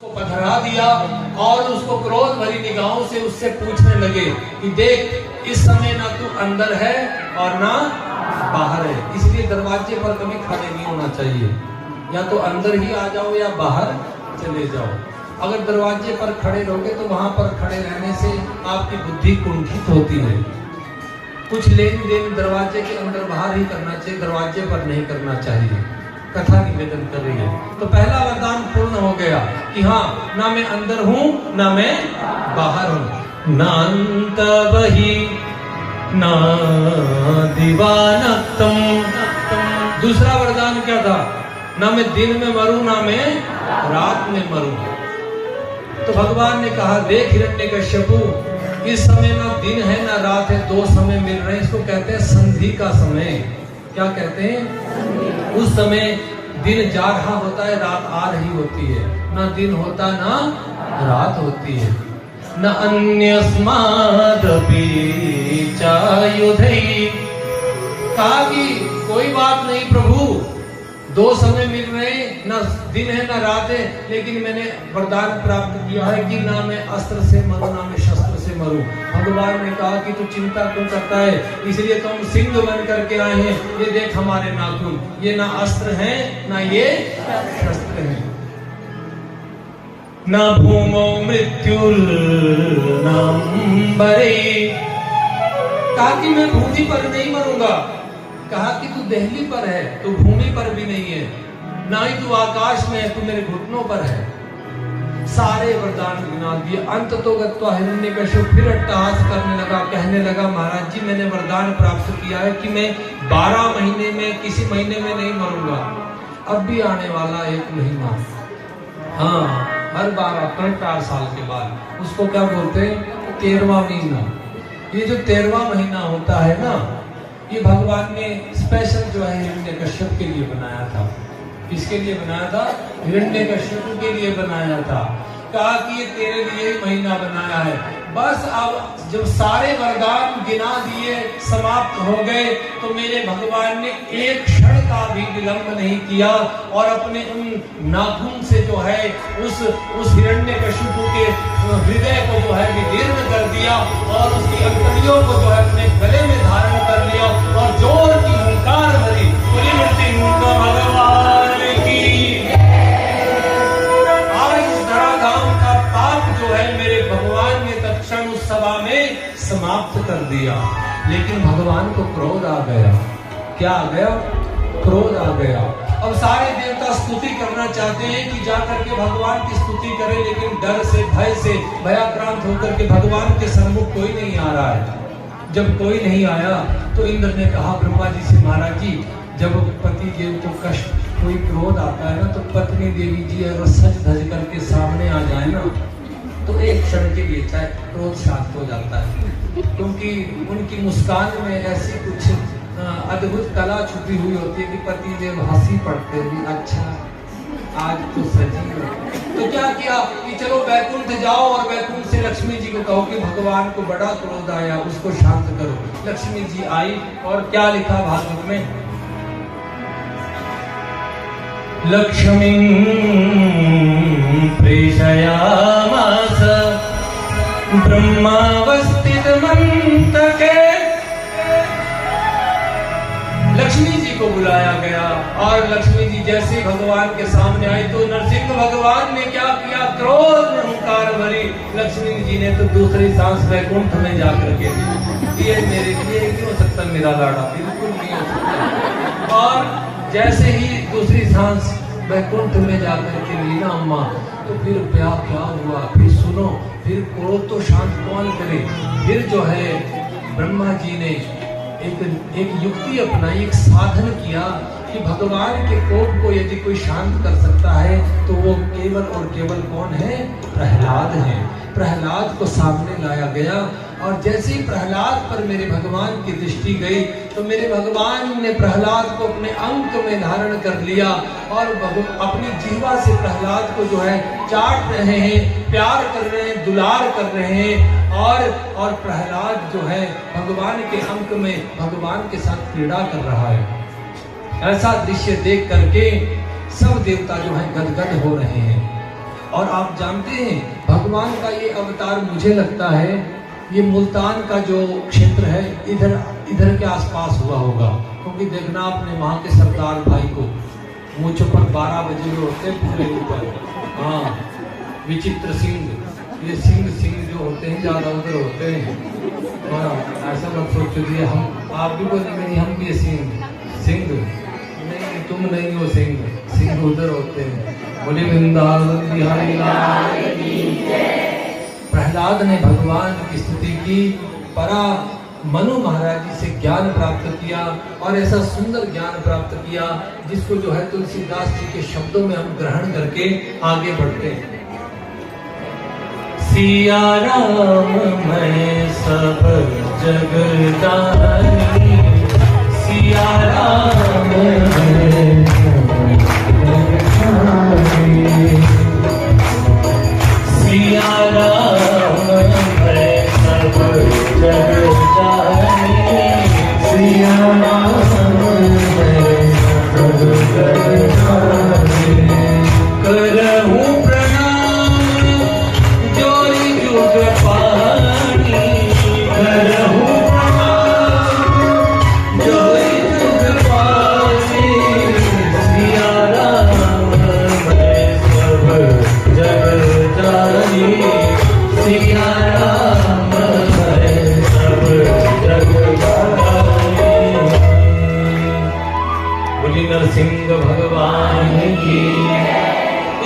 को पथरा दिया और उसको क्रोध भरी निगाहों से उससे पूछने लगे कि देख, इस समय ना तू अंदर है और ना बाहर है, इसलिए दरवाजे पर कभी खड़े नहीं होना चाहिए। या तो अंदर ही आ जाओ या बाहर चले जाओ। अगर दरवाजे पर खड़े रहोगे तो वहां पर खड़े रहने से आपकी बुद्धि कुंठित होती है। कुछ लेन देन दरवाजे के अंदर बाहर ही करना चाहिए, दरवाजे पर नहीं करना चाहिए। कथा निवेदन कर रही है तो पहला वरदान पूर्ण हो गया कि हाँ, ना मैं अंदर हूँ ना मैं बाहर हूँ, ना अंत वही ना दीवानक्तम। दूसरा वरदान क्या था? ना मैं दिन में मरूं ना मैं रात में मरूं। तो भगवान ने कहा, देख हिरण्यकश्यपु, इस समय ना दिन है ना रात है, दो समय मिल रहे हैं। इसको कहते हैं संधि का समय। क्या कहते हैं? उस समय दिन जा रहा होता है, रात आ रही होती है। ना दिन होता ना रात होती है। न अन्यस्मादपि चायुधै। कहा कि कोई बात नहीं प्रभु, दो समय मिल रहे हैं, ना दिन है ना रात है, लेकिन मैंने वरदान प्राप्त किया है कि ना मैं अस्त्र से मरूं ना मैं शस्त्र से मरूं। भगवान ने कहा कि तू चिंता क्यों करता है, इसलिए तो हम सिंह बन करके आए हैं। ये देख हमारे नाखून, ये ना अस्त्र हैं ना ये शस्त्र हैं। ना भूमौ मृत्युल नाम्बरे। कहा कि मैं भूमि पर नहीं मरूंगा। कहा कि तू दहली पर है, तू भूमि पर भी नहीं है, ना ही तू आकाश में है, तू मेरे घुटनों पर है। सारे वरदान गिना दिए। अंत तो गत्वा हिरण्यकश्यप फिर अट्टहास करने लगा, कहने लगा, महाराज जी मैंने वरदान प्राप्त किया है कि मैं 12 महीने में किसी महीने में नहीं मरूंगा। अब भी आने वाला एक महीना, हाँ, हर 12 साल के बाद उसको क्या बोलते हैं? 13वां महीना। ये जो 13वां महीना होता है ना, ये भगवान ने स्पेशल जो है हिरण्यकश्यप के लिए बनाया था। किसके लिए बनाया था? हिरण्यकश्यप के लिए बनाया था। कहा कि ये तेरे लिए ही महीना बनाया है। बस अब जब सारे वरदान गिना दिए, समाप्त हो गए, तो मेरे भगवान ने एक क्षण का भी विलंब नहीं किया और अपने उन नाखून से जो है उस हिरण्यकश्यप के हृदय को जो है विदीर्ण कर दिया और उसकी अंतड़ियों को जो है अपने गले में धारण कर लिया और जोर की हुंकार भरी, पूरी मृत्यु भगवान की। आज इस धराधाम का पाप जो है मेरे भगवान ने तत्क्षण उस सभा में समाप्त कर दिया। लेकिन भगवान को क्रोध आ गया। क्या आ गया? क्रोध आ गया। अब सारे देवता स्तुति करना चाहते हैं कि जाकर के भगवान की स्तुति करें, लेकिन डर से, भय से भयाक्रांत होकर के भगवान के सम्मुख कोई नहीं आ रहा है। जब कोई नहीं आया तो इंद्र ने कहा ब्रह्मा जी से, महाराज जी, जब पति देव को कष्ट, कोई क्रोध आता है ना, तो पत्नी देवी जी अगर सज धज करके सामने आ जाए ना, तो एक क्षण के लिए चाहे क्रोध शांत हो जाता है, क्योंकि उनकी मुस्कान में ऐसी कुछ अद्भुत कला छुपी हुई होती है कि पति देव हंसी पड़ते हैं, अच्छा आज तो सजी हो। तो क्या किया कि चलो वैकुंठ जाओ और वैकुंठ से लक्ष्मी जी को कहो कि भगवान को बड़ा क्रोध आया, उसको शांत करो। लक्ष्मी जी आई और क्या लिखा भागवत में? लक्ष्मीं प्रेषयामास ब्रह्मावस्थितमन्तके। लक्ष्मी जी को बुलाया गया और लक्ष्मी जी जैसे भगवान के सामने आई तो नरसिंह भगवान ने क्या किया? क्रोध में हुंकार भरी। लक्ष्मी जी ने तो दूसरी सांस वैकुंठ में जाकर के ये मेरे लिए नहीं हो सकता, मेरा लाड़ा बिल्कुल नहीं हो सकता। और जैसे ही दूसरी सांस वैकुंठ में जाकर के ली ना अम्मा, तो फिर क्या हुआ? फिर सुनो, फिर क्रोध तो शांत कौन करे? फिर जो है ब्रह्मा जी ने एक युक्ति अपनाई, एक साधन किया कि भगवान के कोप को यदि कोई शांत कर सकता है तो वो केवल और केवल कौन है? प्रहलाद है। प्रहलाद को सामने लाया गया और जैसे ही प्रहलाद पर मेरे भगवान की दृष्टि गई तो मेरे भगवान ने प्रहलाद को अपने अंक में धारण कर लिया और अपनी जीवा से प्रहलाद को जो है चाट रहे हैं, प्यार कर रहे हैं, दुलार कर रहे हैं और प्रहलाद जो है भगवान के अंक में भगवान के साथ क्रीड़ा कर रहा है। ऐसा दृश्य देख करके सब देवता जो है गदगद हो रहे हैं। और आप जानते हैं भगवान का ये अवतार मुझे लगता है ये मुल्तान का जो क्षेत्र है इधर के आसपास हुआ होगा, क्योंकि देखना आपने वहाँ के सरदार भाई को मूंछों पर 12 बजे में होते हैं पूरे ऊपर। हाँ, विचित्र सिंह, ये सिंह जो होते हैं ज्यादा उधर होते हैं। हाँ, ऐसा मत सोचिए हम आप भी बोलेंगे नहीं हम भी सिंह नहीं, तुम नहीं हो सिंह उधर होते हैं। बोले वृंदावन बिहारी लाल की जय। प्रहलाद ने भगवान की स्तुति की, परा मनु महाराज जी से ज्ञान प्राप्त किया और ऐसा सुंदर ज्ञान प्राप्त किया जिसको जो है तुलसीदास जी के शब्दों में हम ग्रहण करके आगे बढ़ते हैं। सिया राम मैं सब जगदानी, सिया राम मैं सब जगदानी, सिया राम